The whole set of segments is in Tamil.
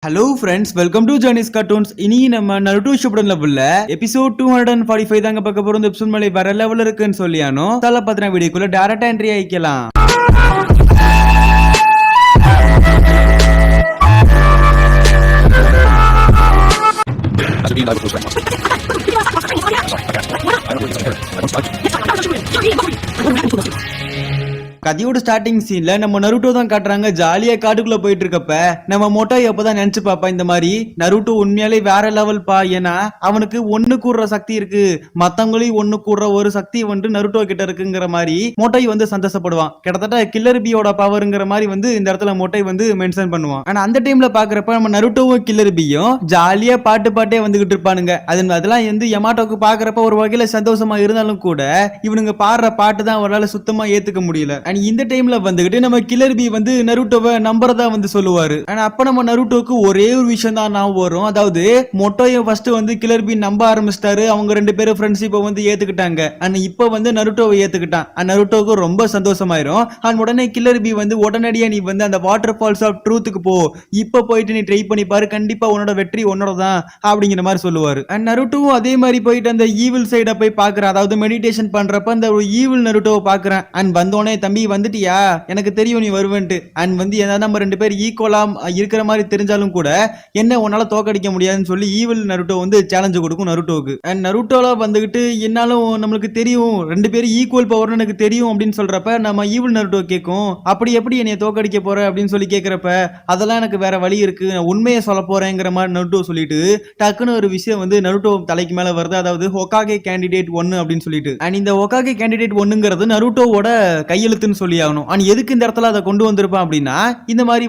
Hello friends, welcome to journeys cartoons. இனி நம்ம நருட்டோ ஷிப்புடன் லெவல்ல எபிசோட் 245 தாங்க பார்க்க போறோம். இந்த எபிசோட் மேலே வேற லெவல் இருக்குன்னு சொல்லியானோ தல பத்தின வீடியோக்குள்ள டைரக்டா என்ட்ரி ஆயிக்கலாம். கதையோட ஸ்டார்டிங் சீன்ல நம்ம நருட்டோ தான் காட்டுறாங்க. ஜாலியா காட்டுக்குள்ள போயிட்டு இருக்கப்ப நம்ம மொட்டாய் அப்பதான் நினைச்சு பாப்பா, இந்த மாதிரி நருட்டோ உண்மையாலே வேற லெவல் பா. ஏன்னா அவனுக்கு ஒண்ணு கூடுற சக்தி இருக்கு, மத்தவங்களையும் ஒண்ணு கூடுற ஒரு சக்தி வந்து நருட்டோ கிட்ட இருக்குங்கிற மாதிரி மொட்டாய் வந்து சந்தோஷப்படுவான். கிட்டத்தட்ட கில்லர் பியோட பவர்ங்கிற மாதிரி வந்து இந்த இடத்துல மொட்டாய் வந்து மென்ஷன் பண்ணுவான். ஆனா அந்த டைம்ல பாக்குறப்ப நம்ம நருட்டோவும் கில்லர் பியும் ஜாலியா பாட்டே வந்துகிட்டு இருப்பானுங்க. அதெல்லாம் வந்து யமாட்டோக்கு பாக்குறப்ப ஒரு வகையில சந்தோஷமா இருந்தாலும் கூட இவனுங்க பாடுற பாட்டு தான் அவரால் சுத்தமா ஏத்துக்க முடியல. இந்த டைம்ல வந்துகிட்டு நம்ம கில்லர் பி வந்து நருட்டோவை நம்பறதா வந்து சொல்லுவாரு. ஆனா அப்ப நம்ம நருட்டோக்கு ஒரே ஒரு விஷயம் தான் நான் வரும். அதாவது மொட்டோயை ஃபர்ஸ்ட் வந்து கில்லர் பி நம்ப ஆரம்பிச்சிட்டாரு. அவங்க ரெண்டு பேரும் ஃப்ரெண்ட்ஷிப்பை வந்து ஏத்துக்கிட்டாங்க. அண்ட் இப்ப வந்து நருட்டோவை ஏத்துக்கிட்டான். நருட்டோக்கு ரொம்ப சந்தோஷமாயிரும். அண்ட் உடனே கில்லர் பி வந்து உடனடியா நீ வந்து அந்த வாட்டர் ஃபால்ஸ் ஆஃப் ட்ரூத்துக்கு போ, இப்ப போயிட்டு நீ ட்ரை பண்ணி பாரு, கண்டிப்பா உன்னோட வெற்றி உன்னோட தான் அப்படிங்கிற மாதிரி சொல்லுவாரு. அண்ட் நருட்டோவும் அதே மாதிரி போயிட்டு அந்த ஈவில் சைட போய் பாக்குறான். அதாவது மெடிடேஷன் பண்றப்ப அந்த ஈவில் நருட்டோவை பாக்குறேன். அண்ட் வந்தோடனே தம்பி வந்துட்டியா, எனக்கு தெரியும் நீ வருவேன்ட்டு. அண்ட் வந்து ஏதாவது நம்ம ரெண்டு பேர் ஈக்குவலா இருக்கிற மாதிரி தெரிஞ்சாலும் கூட என்ன உன்னால தோக்கடிக்க முடியாதுன்னு சொல்லி ஈவில் நருட்டோ வந்து சேலஞ்சு கொடுக்கும் நருட்டோவுக்கு. அண்ட் நருட்டோல வந்துகிட்டு என்னாலும் நம்மளுக்கு தெரியும் ரெண்டு பேரும் ஈக்குவல் பவர்னு எனக்கு தெரியும் அப்படின்னு சொல்றப்ப நம்ம ஈவில் நருட்டோ கேட்கும், அப்படி எப்படி என்னைய தோக்கடிக்க போற அப்படின்னு சொல்லி கேட்கிறப்ப அதெல்லாம் எனக்கு வேற வழி இருக்கு, நான் உண்மையை சொல்ல போறேங்கிற மாதிரி நருட்டோ சொல்லிட்டு டக்குன்னு ஒரு விஷயம் வந்து நருட்டோ தலைக்கு மேல வருது. அதாவது ஹோகாகே கேண்டிடேட் 1 அப்படின்னு சொல்லிட்டு. அண்ட் இந்த ஹோகாகே கேண்டிடேட் 1ங்கிறது நருட்டோவோட கையெழுத்துன்னு சொல்லி ஆகணும். எதுக்கு இந்த இடத்துல அதை கொண்டு வந்திருப்பான் அப்படின்னா, இந்த மாதிரி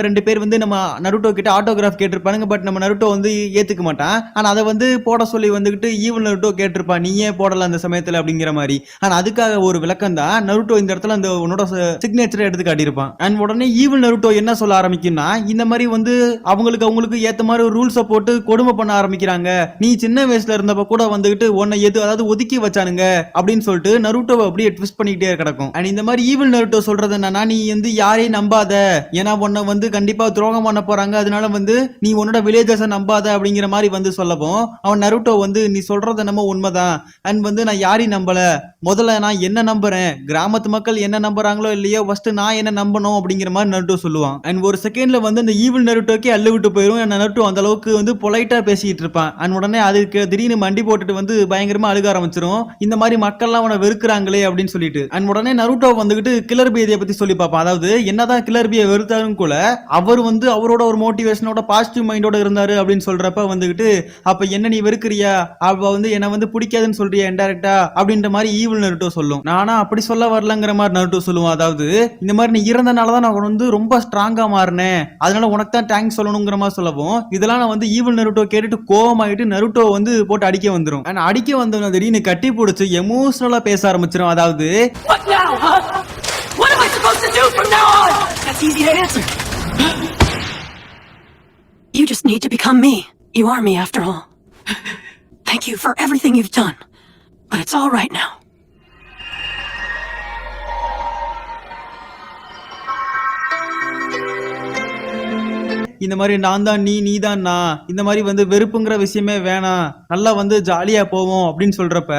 ரெண்டு பேர் வந்து நம்ம நருட்டோ கிட்ட ஆட்டோகிராஃப் கேட்டிருப்பானுங்க. பட் நம்ம நருட்டோ வந்து ஏத்துக்க மாட்டான். ஆனா அதை வந்து போட சொல்லி வந்துகிட்டு ஈவில் நருட்டோ கேட்டிருப்பான், நீ ஏன் போடல அந்த சமயத்துல அப்படிங்கிற மாதிரி. ஆனா அதுக்காக ஒரு விளக்கம் தான் நருட்டோ இந்த இடத்துல அந்த உன்னோட சிக்னேச்சரை எடுத்து காட்டியிருப்பான். அண்ட் உடனே ஈவில் நருட்டோ என்ன சொல்ல ஆரம்பிக்கும்னா, இந்த மாதிரி வந்து அவங்களுக்கு ஏத்த மாதிரி ஒரு ரூல்ஸை போட்டு கொடுமை பண்ண ஆரம்பிக்கிறாங்க. நீ சின்ன வயசுல இருந்தப்ப கூட வந்துகிட்டு உன்னை அதாவது ஒதுக்கி வச்சானுங்க அப்படின்னு சொல்லிட்டு நருட்டோவை அப்படியே ட்விஸ்ட் பண்ணிக்கிட்டே கிடக்கும். அண்ட் இந்த மாதிரி ஈவில் நருட்டோ சொல்றது என்னன்னா, நீ வந்து யாரையும் நம்பாத, ஏன்னா உன்னை வந்து கண்டிப்பா துரோகம் பண்ண போறாங்க, அதனால வந்து நீ உன்னோட வில்லேஜஸை நம்பாத அப்படிங்கிற மாதிரி வந்து சொல்லவும் அவன் நருட்டோ வந்து நீ சொல்றது என்னமோ உண்மைதான். அண்ட் வந்து நான் யாரையும் நம்பல, முதல்ல நான் என்ன நம்புறேன், கிராமத்து மக்கள் என்ன நம்புறாங்களோ இல்லையோ ஃபர்ஸ்ட் நான் என்ன நம்பணும் அப்படிங்கிற மாதிரி நருட்டோ சொல்லுவான். அண்ட் ஒரு செகண்ட்ல வந்து அந்த ஈவில் நருட்டோக்கே அள்ளு விட்டு போயிடும். நருட்டோ அந்த அளவுக்கு வந்து பொலைட்டா பேசிட்டு இருப்பான். அண்ட் உடனே அதுக்கு திடீர்னு மண்டி போட்டுட்டு வந்து பயங்கரமா அழுக ஆரம்பிச்சிரும், இந்த மாதிரி மக்கள்லாம் அவனை வெறுக்கிறாங்களே அப்படின்னு சொல்லிட்டு. அண்ட் உடனே நருட்டோ வந்துகிட்டு கில்லர் பி பத்தி சொல்லி பார்ப்பான். அதாவது என்னதான் கில்லர் பியை வெறுத்தாலும் கூட அவர் வந்து அவரோட ஒரு மோட்டிவேஷனோட பாசிட்டிவ் மைண்டோட இருந்தாரு அப்படின்னு சொல்றப்ப வந்துகிட்டு, அப்ப என்ன நீ வெறுக்கிறியா, அவ வந்து என்ன வந்து பிடிக்காதுன்னு சொல்றியா இன்டைரக்டா அப்படின்ற மாதிரி ஈவில் நருட்டோ சொல்லும். நானா அப்படி சொல்ல வரலங்கிற மாதிரி நருட்டோ சொல்லுவான். அதாவது இந்த மாதிரி நீ இறந்தனாலதான் நான் வந்து ரொம்ப ஸ்ட்ராங்கா மாறினேன், அதனால உனக்கு தான் தேங்க்ஸ் சொல்லணுங்கிற மாதிரி சொல்லவும் இதெல்லாம் நான் வந்து ஈவில் நருட்டோ கேட்டுட்டு கோவமாயிட்டு நருட்டோ வந்து போட்டு அடிக்க வந்துடும். அடிக்க வந்தவன திடீர்னு கட்டி பிடிச்சு எமோஷனலா பேச ஆரம்பிச்சிடும். அதாவது what am I supposed to do from now on? That's easy to answer. You just need to become me. You are me after all. Thank you for everything you've done. But it's all right now. இந்த மாதிரி நான் தான் நீ தான் நான், இந்த மாதிரி வந்து வெறுப்புங்கிற விஷயமே வேணாம், நல்லா வந்து ஜாலியா போவோம் அப்படின்னு சொல்றப்ப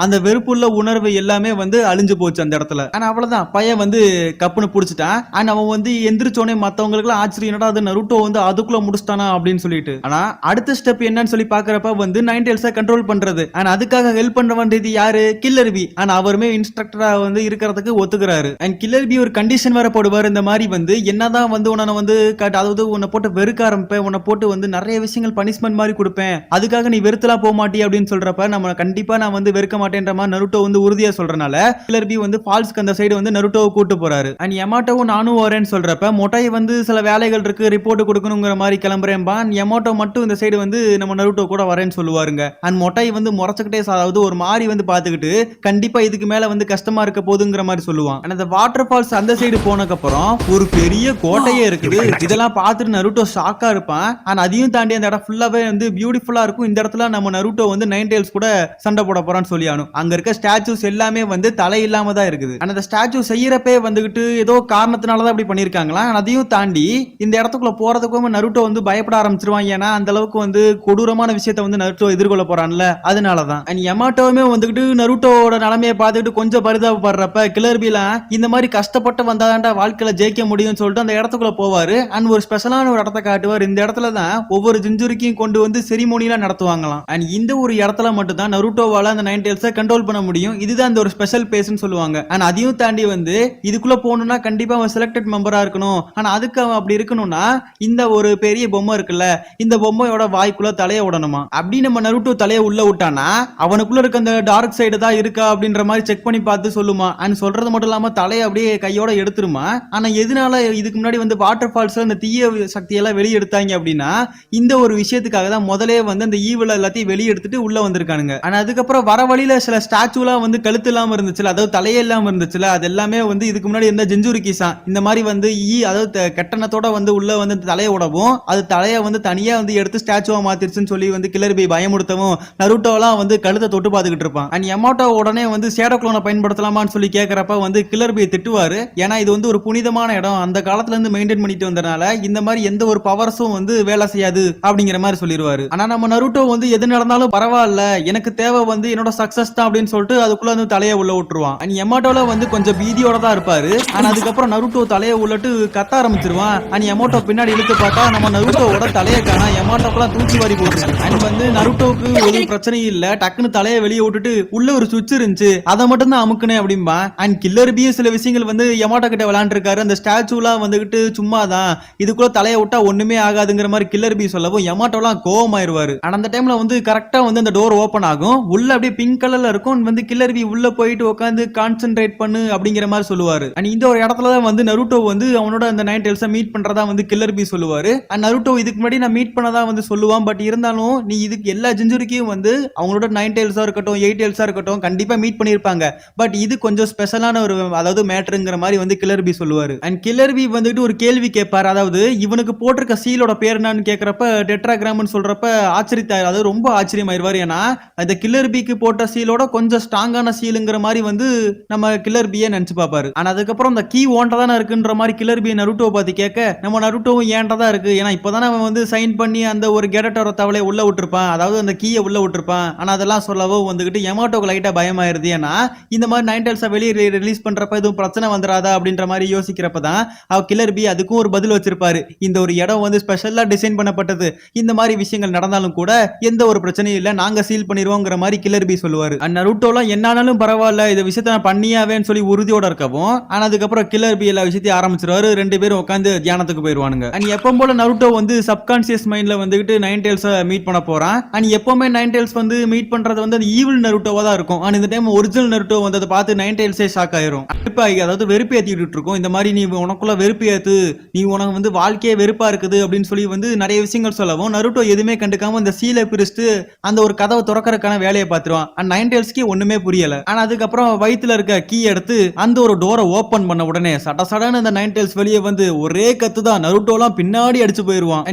அந்த வெறுப்புள்ள உணர்வு எல்லாமே வந்து அழிஞ்சு போச்சு அந்த இடத்துல. ஆனா அவ்வளவுதான், பையன் வந்து கப்புன்னு புடிச்சிட்டான். அண்ட் அவன் வந்து எந்திரிச்சோனே மத்தவங்களுக்கு எல்லாம் ஆச்சரியம், என்னடா அது நருட்டோ வந்து அதுக்குள்ள முடிச்சிட்டானா அப்படின்னு சொல்லிட்டு. ஆனா அடுத்த ஸ்டெப் என்னன்னு சொல்லி பாக்குறப்ப வந்து நைன் டெயில்ஸை கண்ட்ரோல் பண்றது. ஆனா அதுக்காக ஹெல்ப் பண்ண வேண்டியது யாரு, கில்லர் பி. ஆனா அவருமே இன்ஸ்ட்ரக்டரா வந்து இருக்கிறதுக்கு ஒத்துக்கிறாரு. அண்ட் கில்லர் பி ஒரு கண்டிஷன் வேற போடுவார், இந்த மாதிரி வந்து என்னதான் வந்து உன்னை வந்து அதாவது உன்னை போட்டு வெறுக்க ஆரம்பிப்பேன், உன்னை போட்டு வந்து நிறைய விஷயங்கள் பனிஷ்மெண்ட் மாதிரி கொடுப்பேன், அதுக்காக நீ வெறுத்தலாம் போக மாட்டே அப்படின்னு சொல்றப்ப நம்ம கண்டிப்பா நான் வந்து வெறுக்க மாட்டேன்ற மாதிரி நருட்டோ வந்து உறுதியா சொல்றனால கில்லர் பி வந்து ஃபால்ஸ்க்கு அந்த சைடு வந்து நருட்டோவை கூட்டு போறாரு. அண்ட் யமாட்டோவும் நானும் வரேன்னு சொல்றப்ப மொட்டாய் வந்து சில வேலைகள் இருக்கு, ரிப்போர்ட் கொடுக்கணுங்கிற மாதிரி கிளம்புறேன்பா. யமாட்டோ மட்டும் இந்த சைடு வந்து நம்ம நருட்டோ கூட வரேன்னு சொல்லுவாருங்க. அண்ட் மொட்டாய் வந்து முறைச்சுக்கிட்டே, அதாவது ஒரு மாதிரி வந்து பாத்துக்கிட்டு கண்டிப்பா இதுக்கு மேல வந்து கஷ்டமா இருக்க போதுங்கிற மாதிரி சொல்லுவான். அந்த வாட்டர் ஃபால்ஸ் அந்த சைடு போனதுக்கு அப்புறம் ஒரு பெரிய கோட்டையே இருக்குது. இதெல்லாம் பார்த்துட்டு நருட்டோ நருட்டோ ஷாக்கா இருப்பான். ஆனா அதையும் தாண்டி அந்த இடம் ஃபுல்லாவே வந்து பியூட்டிஃபுல்லா இருக்கும். இந்த இடத்துல நம்ம நருட்டோ வந்து நைன் டெயில்ஸ் கூட சண்டை போட போறான்னு சொல்லி ஆனும். அங்க இருக்க ஸ்டாச்சூஸ் எல்லாமே வந்து தலை இல்லாம தான் இருக்குது. ஆனா அந்த ஸ்டாச்சு செய்யறப்பே வந்துகிட்டு ஏதோ காரணத்தினாலதான் அப்படி பண்ணிருக்காங்களா. அதையும் தாண்டி இந்த இடத்துக்குள்ள போறதுக்கும் நருட்டோ வந்து பயப்பட ஆரம்பிச்சிருவான். ஏன்னா அந்த அளவுக்கு வந்து கொடூரமான விஷயத்தை வந்து நருட்டோ எதிர்கொள்ள போறான்ல, அதனாலதான். அண்ட் யமாட்டோவுமே வந்துகிட்டு நருட்டோட நிலைமையை பார்த்துட்டு கொஞ்சம் பரிதாபப்படுறப்ப கிளர்பிலாம் இந்த மாதிரி கஷ்டப்பட்டு வந்தாதான்டா வாழ்க்கையில ஜெயிக்க முடியும்னு சொல்லிட்டு அந்த இடத்துக்குள்ள போவாரு. அண்ட் ஒரு ஸ்பெஷலான ஒரு இடத்த காட்டுவார். இந்த இடத்துல தான் ஒவ்வொரு ஜிஞ்சுரிக்கையும் கொண்டு வந்து செரிமோனிலாம் நடத்துவாங்களாம். அண்ட் இந்த ஒரு இடத்துல மட்டும் தான் நருட்டோவால அந்த நைன் டெயில்ஸை கண்ட்ரோல் பண்ண முடியும். இதுதான் அந்த ஒரு ஸ்பெஷல் பேஸ்னு சொல்லுவாங்க. அண்ட் அதையும் தாண்டி வந்து இதுக்குள்ள போகணும்னா கண்டிப்பா அவன் செலக்டட் மெம்பரா இருக்கணும். ஆனா அதுக்கு அவன் அப்படி இருக்கணும்னா இந்த ஒரு பெரிய பொம்மை இருக்குல்ல, இந்த பொம்மையோட வாய்க்குள்ள தலைய விடணுமா. அப்படி நம்ம நருட்டோ தலைய உள்ள விட்டானா அவனுக்குள்ள இருக்க அந்த டார்க் சைடு தான் இருக்கா அப்படின்ற மாதிரி செக் பண்ணி பார்த்து சொல்லுமா. அண்ட் சொல்றது மட்டும் இல்லாம தலையை அப்படியே கையோட எடுத்துருமா. ஆனா எதனால இதுக்கு முன்னாடி வந்து வாட்டர் ஃபால்ஸ்ல இந்த தீய சக்தியெல்லாம் வெளியே எடுத்தாங்க அப்படின்னா இந்த ஒரு விஷயத்துக்காக தான் முதலே வந்து அந்த ஈவில் எல்லாத்தையும் வெளியே எடுத்துட்டு உள்ள வந்திருக்கானுங்க. ஆனா அதுக்கப்புறம் வர வழியில சில ஸ்டாச்சுலாம் வந்து கழுத்து இல்லாம இருந்துச்சுல, அதாவது தலையே இல்லாம இருந்துச்சுல, அது எல்லாமே வந்து இதுக்கு முன்னாடி இருந்த ஜிஞ்சுரிக்கிசான் இந்த மாதிரி வந்து அதாவது கெட்டணத்தோட வந்து உள்ள வந்து தலையை விடவும் அது தலையை வந்து தனியா வந்து எடுத்து ஸ்டாச்சுவா மாத்திருச்சுன்னு சொல்லி வந்து கிளர்பி பயமுறுத்தவும் நருட்டோலாம் வந்து கழுத்தை தொட்டு பார்த்துக்கிட்டு இருப்பான். அண்ட் யமாட்டோ உடனே வந்து ஷேடோ க்ளோனை பயன்படுத்தலாமான்னு சொல்லி கேட்கறப்ப வந்து கிளர்பியை திட்டுவாரு. ஏன்னா இது வந்து ஒரு புனிதமான இடம், அந்த காலத்துல இருந்து மெயின்டைன் பண்ணிட்டு வந்தனால இந்த மாதிரி எந்த ஒரு பவர்ஸும் வந்து வேலை செய்யாது அப்படிங்கிற மாதிரி சொல்லிடுவாரு. ஆனா நம்ம நருட்டோ வந்து எது நடந்தாலும் பரவாயில்ல, எனக்கு தேவை வந்து என்னோட சக்சஸ் தான் அப்படின்னு சொல்லிட்டு அதுக்குள்ள வந்து தலையை உள்ள விட்டுருவான். அண்ட் யமாட்டோல வந்து கொஞ்சம் பீதியோட தான் இருப்பாரு. ஆனா அதுக்கப்புறம் நருட்டோ தலையை உள்ளட்டு கத்த ஆரம்பிச்சிருவான். அண்ட் யமாட்டோ பின்னாடி இழுத்து பார்த்தா நம்ம நருட்டோவோட தலையை காணா. யமாட்டோக்கெல்லாம் தூக்கி வாரி போட்டுருக்கு. அண்ட் வந்து நருட்டோவுக்கு ஒரு பிரச்சனையும் இல்ல, டக்குன்னு தலையை வெளியே விட்டுட்டு உள்ள ஒரு சுவிட்ச் இருந்துச்சு அதை மட்டும் தான் அமுக்குனே அப்படின்பா. அண்ட் கில்லர்பியும் சில விஷயங்கள் வந்து யமாட்டோ கிட்ட விளையாண்டுருக்காரு. அந்த ஸ்டாச்சுலாம் வந்துகிட்டு சும்மா தான், இதுக்குள்ள தலையை விட்டா ஒண்ணுமே ஆகாதுங்கிற மாதிரி கில்லர்பி சொல்லவும் யமாட்டோலாம் கோவமாயிருவாரு. ஆனா அந்த டைம்ல வந்து கரெக்டா வந்து அந்த டோர் ஓபன் ஆகும். உள்ள அப்படியே பிங்க் கலர்ல இருக்கும். வந்து கில்லர்பி உள்ள போயிட்டு உட்காந்து கான்சென்ட்ரேட் பண்ணு அப்படிங்கிற மாதிரி சொல்லுவாரு. அண்ட் இந்த ஒரு இடத்துல தான் வந்து நருட்டோ வந்து அவனோட அந்த நைன் டெயில்ஸை மீட் பண்றதா வந்து கில்லர்பி சொல்லுவாரு. அண்ட் நருட்டோ இதுக்கு முன்னாடி நான் மீட் பண்ணதா வந்து சொல்லுவான். பட் இருந்தாலும் நீ இதுக்கு எல்லா ஜிஞ்சுரிக்கையும் வந்து அவங்களோட நைன் டெயில்ஸா இருக்கட்டும் எயிட் டெயில்ஸா இருக்கட்டும் கண்டிப்பா மீட் பண்ணிருப்பாங்க. பட் இது கொஞ்சம் ஸ்பெஷலான ஒரு அதாவது மேட்டருங்கிற மாதிரி வந்து கில்லர்பி சொல்லுவாரு. அண்ட் கில்லர்பி வந்துட்டு ஒரு கேள்வி கேட்பாரு. அதாவது இவனுக்கு போட்டிருக்க சீலோட பேர் என்னன்னு கேட்கறப்ப டெட்ராகிராம்னு சொல்றப்ப ஆச்சரியத்தாரு. அதாவது ரொம்ப ஆச்சரியமாயிருவாரு. ஏன்னா அந்த கில்லர்பிக்கு போட்ட சீலோட கொஞ்சம் ஸ்ட்ராங்கான சீலுங்கிற மாதிரி வந்து நம்ம கில்லர்பியை நினைச்சு பார்ப்பாரு. ஆனா அதுக்கப்புறம் அந்த கீ ஓன்ட்ட தானே இருக்குன்ற மாதிரி கில்லர்பி நருட்டோ பார்த்து கேட்க நம்ம நருட்டோவும் ஏன்டா தான் இருக்கு, ஏன்னா இப்பதானே அவன் வந்து சைன் பண்ணி அந்த ஒரு கெடட்டோட தவளை உள்ள விட்டுருப்பான், அதாவது அந்த கீயை உள்ள விட்டுருப்பான். ஆனா அதெல்லாம் சொல்லவும் வந்துகிட்டு யமாட்டோக்கு லைட்டா பயமாயிருது. ஏன்னா இந்த மாதிரி நைன் டெயில்ஸை வெளியே ரிலீஸ் பண்றப்ப எதுவும் பிரச்சனை வந்துடாதா அப்படின்ற மாதிரி யோசிக்கிறப்பதான் அவ கில்லர்பி அதுக்கும் ஒரு பதில் வச்சிருப்பாரு. இந்த ஒரு இடம் வந்து ஸ்பெஷலா டிசைன் பண்ணப்பட்டது, இந்த மாதிரி விஷயங்கள் நடந்தாலும் கூட எந்த ஒரு பிரச்சனையும் இல்ல, நாங்க சீல் பண்ணிடுவோங்கிற மாதிரி கில்லர்பி சொல்லுவாரு. நருட்டோலாம் என்னானாலும் பரவாயில்ல இந்த விஷயத்த நான் பண்ணியாவேன்னு சொல்லி உறுதியோட இருக்கவும் ஆனா அதுக்கப்புறம் கில்லர்பி எல்லா விஷயத்தையும் ஆரம்பிச்சிருவாரு. ரெண்டு பேரும் உட்காந்து தியானத்துக்கு போயிருவானுங்க. அண்ட் எப்பவும் போல நருட்டோ வந்து சப்கான்சியஸ் மைண்ட்ல வந்துகிட்டு நைன் டெயில்ஸை மீட் பண்ண போறான். அண்ட் எப்பவுமே நைன் டெயில்ஸ் வந்து மீட் பண்றது வந்து அந்த ஈவில் நருட்டோவா தான் இருக்கும். அண்ட் இந்த டைம் ஒரிஜினல் நருட்டோ வந்து அதை பார்த்து நைன் டெயில்ஸே ஷாக் ஆயிரும். அதாவது வெறுப்பு ஏத்திட்டு இருக்கும். இந்த மாதிரி நீ உனக்குள்ள வெறுப்பு ஏத்து, நீ உனக்கு வந்து வாழ்க்கையே வெறுப்பா இருக்குது அப்படின்னு சொல்லி வந்து நிறைய விஷயங்கள் சொல்லவும் நருட்டோ எதுவுமே கண்டுக்காம அந்த சீலை பிரிச்சுட்டு அந்த ஒரு கதவை திறக்கறதுக்கான வேலையை பார்த்துருவான். அண்ட் நைன் டெயில்ஸ்க்கு ஒண்ணுமே புரியல. ஆனா அதுக்கப்புறம் வயித்துல இருக்க கீ எடுத்து அந்த ஒரு டோரை ஓபன் பண்ண உடனே சட சடன்னு அந்த நைன் டெயில்ஸ் வெளியே வந்து ஒரே கத்து தான் நருட்டோலாம் பின்னாடி அடிச்சு போயிருவான்.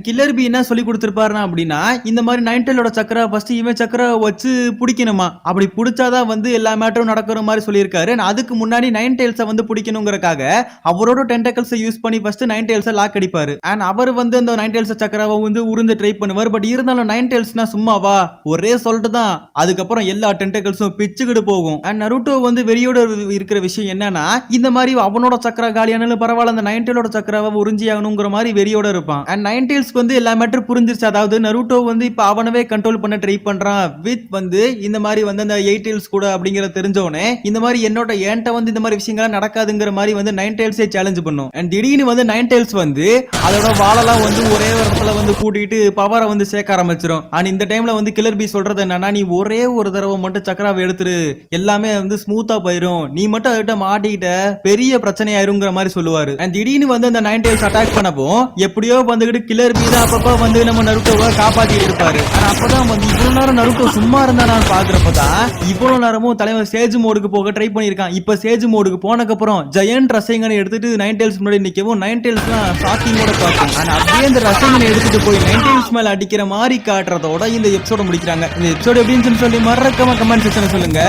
கில்லர்பி என்ன சொல்லி கொடுத்திருப்பாருன்னா அப்படின்னா இந்த மாதிரி நைன் டெயிலோட சக்கரை ஃபர்ஸ்ட் இவன் சக்கரை வச்சு பிடிக்கணுமா, அப்படி பிடிச்சாதான் வந்து எல்லா மேட்டரும் நடக்கிற மாதிரி சொல்லியிருக்காரு. அதுக்கு முன்னாடி நைன் டெயில்ஸை வந்து பிடிக்கணுங்கிறக்காக அவரோட டென்டக்கல்ஸை யூஸ் பண்ணி ஃபர்ஸ்ட் நைன் டெயில்ஸை லாக் அடிப்பாரு. அண்ட் அவர் வந்து அந்த நைன் டெயில்ஸ் சக்கராவை வந்து உருந்து ட்ரை பண்ணுவார். பட் இருந்தாலும் நைன் டெயில்ஸ்னா சும்மாவா ஒரே சொல்லிட்டு தான் அதுக்கப்புறம் எல்லா டென்டக்கல்ஸும் பிச்சுக்கிட்டு போகும். அண்ட் நருட்டோ வந்து வெறியோட இருக்கிற விஷயம் என்னன்னா இந்த மாதிரி அவனோட சக்கரா காலியானாலும் பரவாயில்ல அந்த நைன் டெயிலோட சக்கராவை உறிஞ்சி ஆகணுங்கிற மாதிரி வெறியோட இருப்பான். அண்ட் நைன் டெயில்ஸ் வந்து எல்லா மேட்டர் புரிஞ்சிருச்சு. அதாவது நருட்டோ வந்து இப்ப அவனவே கண்ட்ரோல் பண்ண ட்ரை பண்றான் வித் வந்து இந்த மாதிரி வந்து அந்த எயிட் டெயில்ஸ் கூட அப்படிங்கற தெரிஞ்சவனே இந்த மாதிரி ஏன்ட்ட வந்து இந்த மாதிரி விஷயங்கள் நடக்காதுங்கிற மாதிரி வந்து நைன் டெயில்ஸே சேலஞ்ச் பண்ணும். அண்ட் திடீர்னு வந்து நைன் டெயில்ஸ் வந்து அதோட வாழலாம் வந்து ஒரே இடத்துல வந்து கூட்டிட்டு பவரை வந்து சேர்க்க ஆரம்பிச்சிடும். அண்ட் இந்த டைம்ல வந்து கில்லர்பி சொல்றது என்னன்னா நீ ஒரே ஒரு தடவை மட்டும் சக்கராவை எடுத்துரு, எல்லாமே வந்து ஸ்மூத்தா போயிரும், நீ மட்டும் அதுகிட்ட மாட்டிக்கிட்ட பெரிய பிரச்சனை ஆயிருங்கிற மாதிரி சொல்லுவாரு. அண்ட் திடீர்னு வந்து அந்த நைன் டெயில்ஸ் அட்டாக் பண்ணப்போ எப்படியோ வந்துகிட்டு கில்லர் கில்லர் பி தான் அப்பப்ப வந்து நம்ம நருட்டோவை காப்பாத்திட்டு இருப்பாரு. ஆனா அப்பதான் வந்து இவ்வளவு நேரம் நருட்டோ சும்மா இருந்தா நான் பாக்குறப்பதான் இவ்வளவு நேரமும் தலைவர் சேஜ் மோடுக்கு போக ட்ரை பண்ணிருக்கான். இப்ப சேஜ் மோடுக்கு போனக்கு அப்புறம் ஜெயண்ட் ரசைங்கனை எடுத்துட்டு நைன் டெயில்ஸ் முன்னாடி நிக்கவும் நைன் டெயில்ஸ்லாம் ஷாக்கிங்கோட பார்க்கும். ஆனா அப்படியே அந்த ரசைங்கனை எடுத்துட்டு போய் நைன் டெயில்ஸ் மேல அடிக்கிற மாதிரி காட்டுறதோட இந்த எபிசோட முடிக்கிறாங்க. இந்த எபிசோட் எப்படின்னு சொல்லி மறக்காம கமெண்ட் செக்ஷன்ல சொல்லுங்க.